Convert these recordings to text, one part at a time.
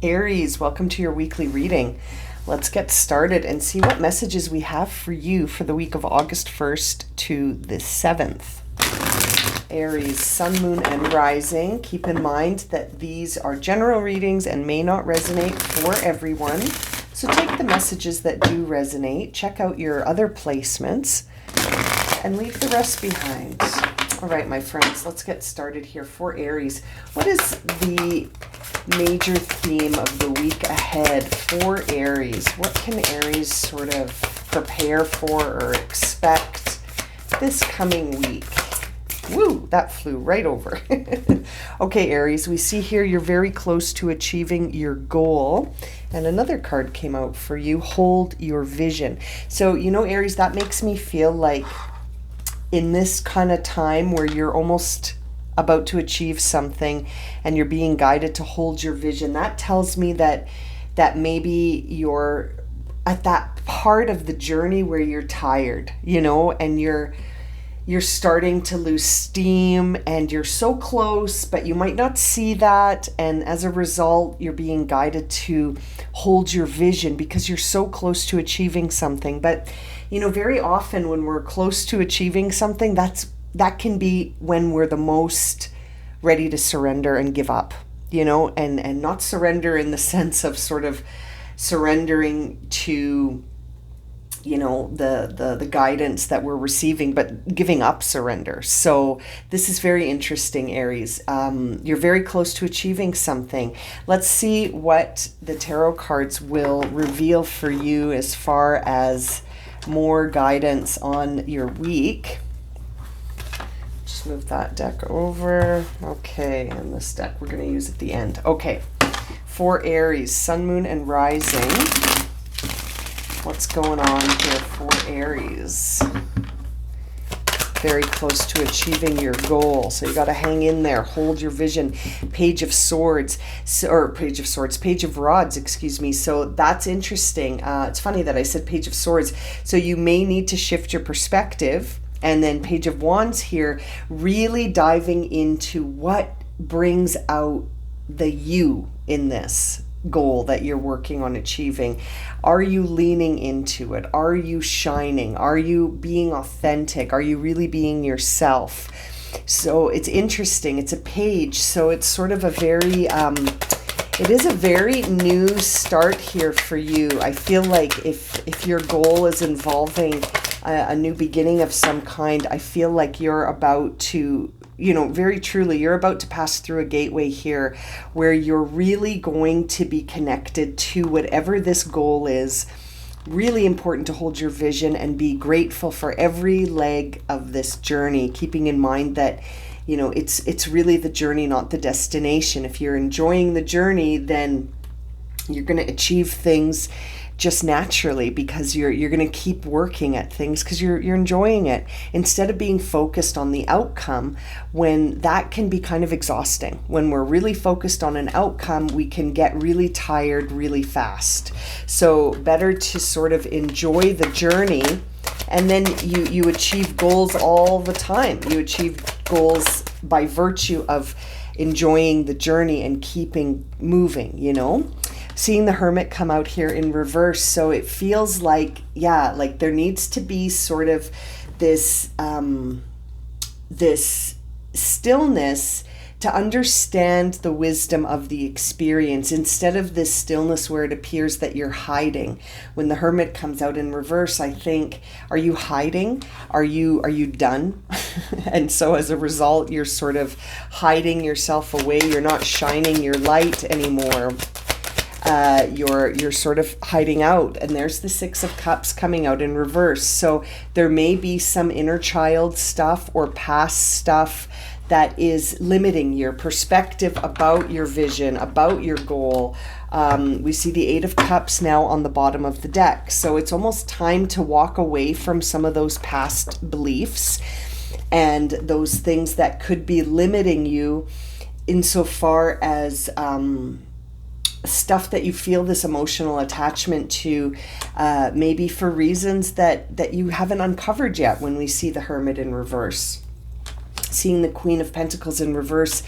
Aries, welcome to your weekly reading. Let's get started and see what messages we have for you for the week of August 1st to the 7th. Aries, Sun, Moon, and Rising. Keep in mind that these are general readings and may not resonate for everyone. So take the messages that do resonate, check out your other placements, and leave the rest behind. All right, my friends, let's get started here for Aries. What is the major theme of the week ahead for Aries? What can Aries sort of prepare for or expect this coming week? Woo, that flew right over. Okay, Aries, we see here you're very close to achieving your goal. And another card came out for you, hold your vision. So, Aries, that makes me feel like in this kind of time where you're almost about to achieve something and you're being guided to hold your vision, that tells me that maybe you're at that part of the journey where you're tired, and you're starting to lose steam and you're so close, but you might not see that. And as a result, you're being guided to hold your vision because you're so close to achieving something. But, very often when we're close to achieving something, that can be when we're the most ready to surrender and give up, and not surrender in the sense of sort of surrendering to the guidance that we're receiving, but giving up surrender. So this is very interesting, Aries. You're very close to achieving something. Let's see what the tarot cards will reveal for you as far as more guidance on your week. Just move that deck over. Okay, and this deck we're going to use at the end. Okay, for Aries, Sun, Moon, and Rising. What's going on here for Aries? Very close to achieving your goal. So you got to hang in there. Hold your vision. Page of Rods, excuse me. So that's interesting. It's funny that I said Page of Swords. So you may need to shift your perspective. And then Page of Wands here, really diving into what brings out the you in this goal that you're working on achieving. Are you leaning into it? Are you shining? Are you being authentic? Are you really being yourself? So it's interesting. It's a page, so it's sort of a very it is a very new start here for you. I feel like if your goal is involving a new beginning of some kind, I feel like you're about to, very truly, you're about to pass through a gateway here where you're really going to be connected to whatever this goal is. Really important to hold your vision and be grateful for every leg of this journey, keeping in mind that it's really the journey, not the destination. If you're enjoying the journey, then you're going to achieve things just naturally because you're going to keep working at things because you're enjoying it instead of being focused on the outcome, when that can be kind of exhausting. When we're really focused on an outcome, we can get really tired really fast. So better to sort of enjoy the journey, and then you achieve goals all the time. You achieve goals by virtue of enjoying the journey and keeping moving, Seeing the Hermit come out here in reverse. So it feels like, like there needs to be sort of this, this stillness to understand the wisdom of the experience, instead of this stillness where it appears that you're hiding. When the Hermit comes out in reverse, I think, are you hiding? Are you done? And so as a result, you're sort of hiding yourself away. You're not shining your light anymore. You're sort of hiding out, and there's the Six of Cups coming out in reverse. So there may be some inner child stuff or past stuff that is limiting your perspective about your vision, about your goal. We see the Eight of Cups now on the bottom of the deck. So it's almost time to walk away from some of those past beliefs and those things that could be limiting you insofar as stuff that you feel this emotional attachment to, maybe for reasons that you haven't uncovered yet when we see the Hermit in reverse. Seeing the Queen of Pentacles in reverse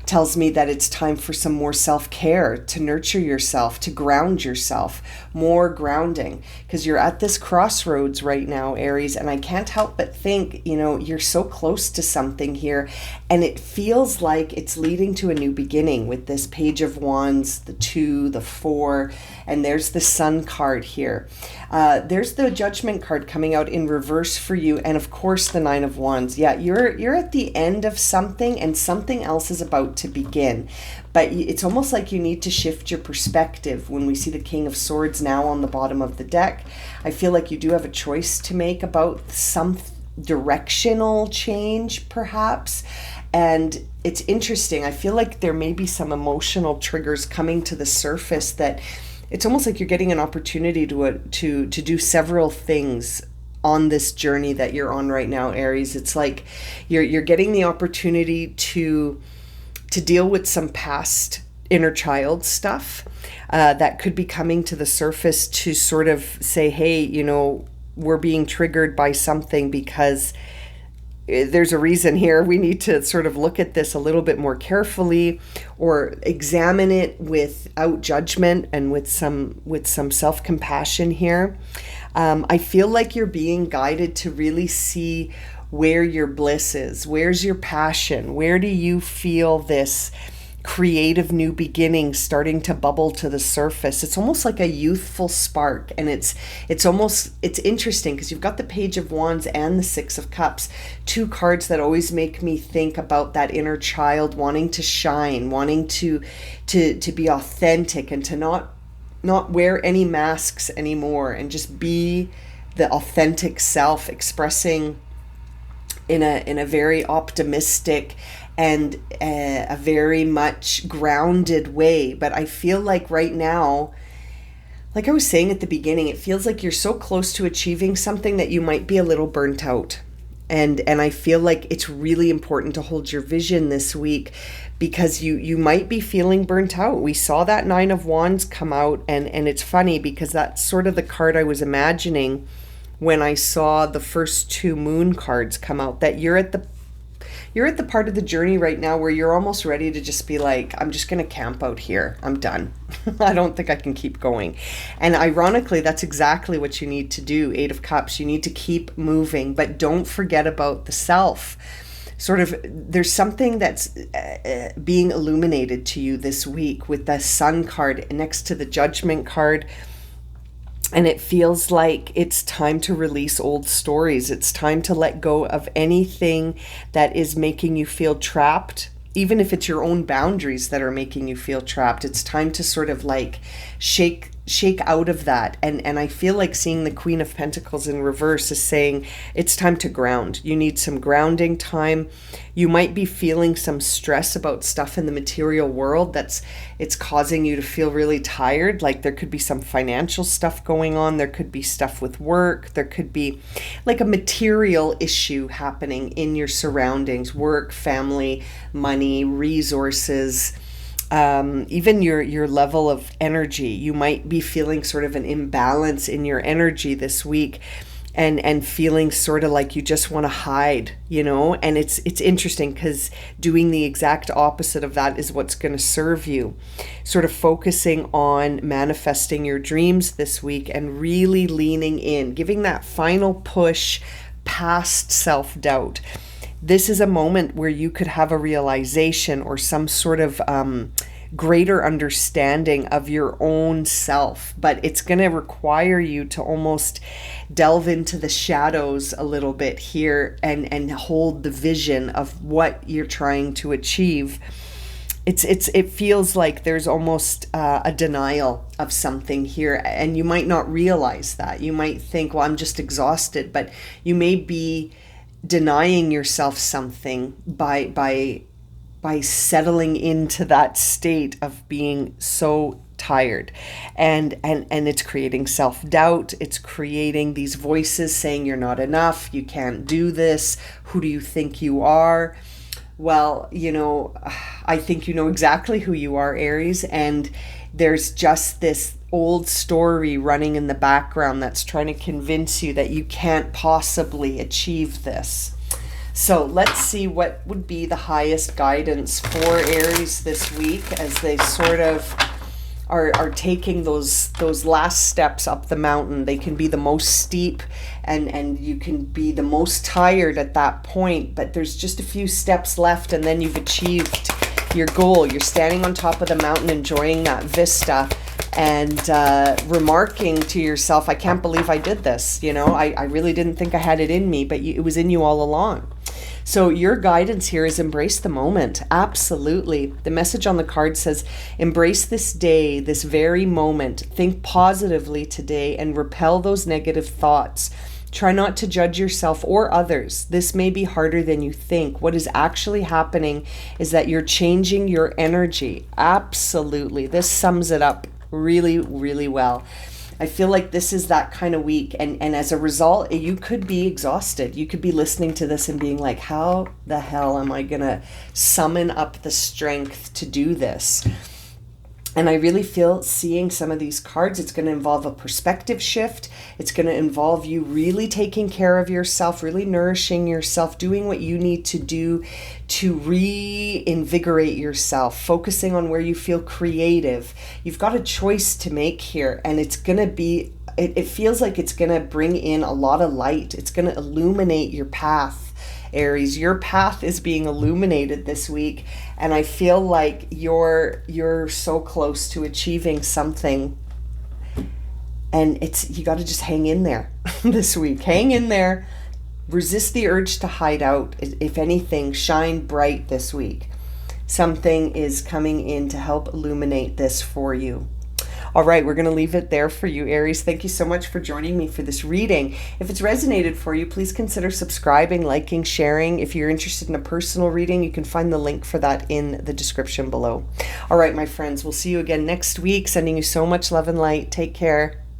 tells me that it's time for some more self-care, to nurture yourself, to ground yourself, more grounding, because you're at this crossroads right now, Aries, and I can't help but think, you're so close to something here, and it feels like it's leading to a new beginning with this Page of Wands, the 2, the 4, and there's the Sun card here. There's the Judgment card coming out in reverse for you, and of course the 9 of Wands. Yeah, you're at the end of something, and something else is about to begin. But it's almost like you need to shift your perspective. When we see the King of Swords now on the bottom of the deck, I feel like you do have a choice to make about some directional change, perhaps. And it's interesting. I feel like there may be some emotional triggers coming to the surface that it's almost like you're getting an opportunity to do several things on this journey that you're on right now, Aries. It's like you're getting the opportunity to deal with some past inner child stuff that could be coming to the surface to sort of say, hey, we're being triggered by something because there's a reason here. We need to sort of look at this a little bit more carefully, or examine it without judgment and with some self-compassion here. I feel like you're being guided to really see where your bliss is. Where's your passion? Where do you feel this creative new beginning starting to bubble to the surface? It's almost like a youthful spark, and it's interesting because you've got the Page of Wands and the 6 of Cups, 2 cards that always make me think about that inner child wanting to shine, wanting to be authentic, and to not wear any masks anymore, and just be the authentic self, expressing in a very optimistic and a very much grounded way. But I feel like right now, like I was saying at the beginning, it feels like you're so close to achieving something that you might be a little burnt out. And I feel like it's really important to hold your vision this week, because you might be feeling burnt out. We saw that 9 of Wands come out, and it's funny because that's sort of the card I was imagining when I saw the first 2 moon cards come out, that you're at the part of the journey right now where you're almost ready to just be like, I'm just going to camp out here. I'm done. I don't think I can keep going. And ironically, that's exactly what you need to do. 8 of Cups. You need to keep moving, but don't forget about the self. Sort of, there's something that's being illuminated to you this week with the Sun card next to the Judgment card. And it feels like it's time to release old stories. It's time to let go of anything that is making you feel trapped, even if it's your own boundaries that are making you feel trapped. It's time to sort of like shake out of that. And I feel like seeing the Queen of Pentacles in reverse is saying it's time to ground. You need some grounding time. You might be feeling some stress about stuff in the material world it's causing you to feel really tired. Like there could be some financial stuff going on. There could be stuff with work. There could be like a material issue happening in your surroundings: work, family, money, resources. Even your level of energy. You might be feeling sort of an imbalance in your energy this week, and feeling sort of like you just want to hide, and it's interesting because doing the exact opposite of that is what's going to serve you. Sort of focusing on manifesting your dreams this week and really leaning in, giving that final push past self-doubt. This is a moment where you could have a realization or some sort of greater understanding of your own self, but it's going to require you to almost delve into the shadows a little bit here and hold the vision of what you're trying to achieve. It feels like there's almost a denial of something here, and you might not realize that. You might think, well, I'm just exhausted, but you may be denying yourself something by settling into that state of being so tired, and it's creating self-doubt. It's creating these voices saying you're not enough, you can't do this, who do you think you are? Well, I think you know exactly who you are, Aries, and there's just this old story running in the background that's trying to convince you that you can't possibly achieve this. So let's see what would be the highest guidance for Aries this week as they sort of are taking those last steps up the mountain. They can be the most steep and you can be the most tired at that point, but there's just a few steps left and then you've achieved your goal. You're standing on top of the mountain enjoying that vista and remarking to yourself, I can't believe I did this. You know, I really didn't think I had it in me, but it was in you all along. So your guidance here is embrace the moment. Absolutely. The message on the card says, embrace this day, this very moment. Think positively today and repel those negative thoughts. Try not to judge yourself or others. This may be harder than you think. What is actually happening is that you're changing your energy. Absolutely. This sums it up really, really well. I feel like this is that kind of week. And as a result, you could be exhausted. You could be listening to this and being like, how the hell am I going to summon up the strength to do this? And I really feel seeing some of these cards, it's going to involve a perspective shift. It's going to involve you really taking care of yourself, really nourishing yourself, doing what you need to do to reinvigorate yourself, focusing on where you feel creative. You've got a choice to make here, and it's going to be, it feels like it's going to bring in a lot of light. It's going to illuminate your path. Aries, your path is being illuminated this week, and I feel like you're so close to achieving something, and you got to just hang in there this week. Hang in there. Resist the urge to hide out. If anything, shine bright this week. Something is coming in to help illuminate this for you. All right, we're going to leave it there for you, Aries. Thank you so much for joining me for this reading. If it's resonated for you, please consider subscribing, liking, sharing. If you're interested in a personal reading, you can find the link for that in the description below. All right, my friends, we'll see you again next week. Sending you so much love and light. Take care.